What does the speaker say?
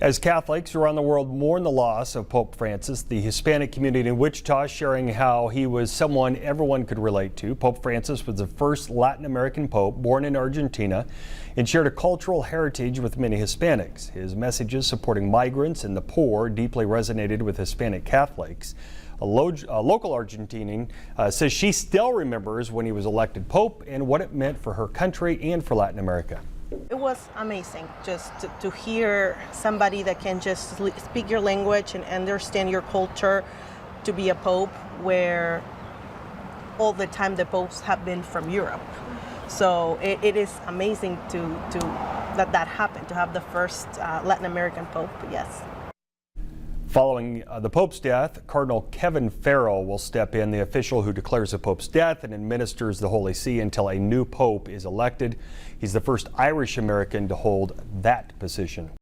As Catholics around the world mourn the loss of Pope Francis, the Hispanic community in Wichita sharing how he was someone everyone could relate to. Pope Francis was the first Latin American pope born in Argentina and shared a cultural heritage with many Hispanics. His messages supporting migrants and the poor deeply resonated with Hispanic Catholics. A local Argentinian says she still remembers when he was elected pope and what it meant for her country and for Latin America. It was amazing just to hear somebody that can just speak your language and understand your culture, to be a pope where all the time the popes have been from Europe. So it is amazing that happened, to have the first Latin American pope, yes. Following the Pope's death, Cardinal Kevin Farrell will step in, the official who declares the Pope's death and administers the Holy See until a new Pope is elected. He's the first Irish American to hold that position.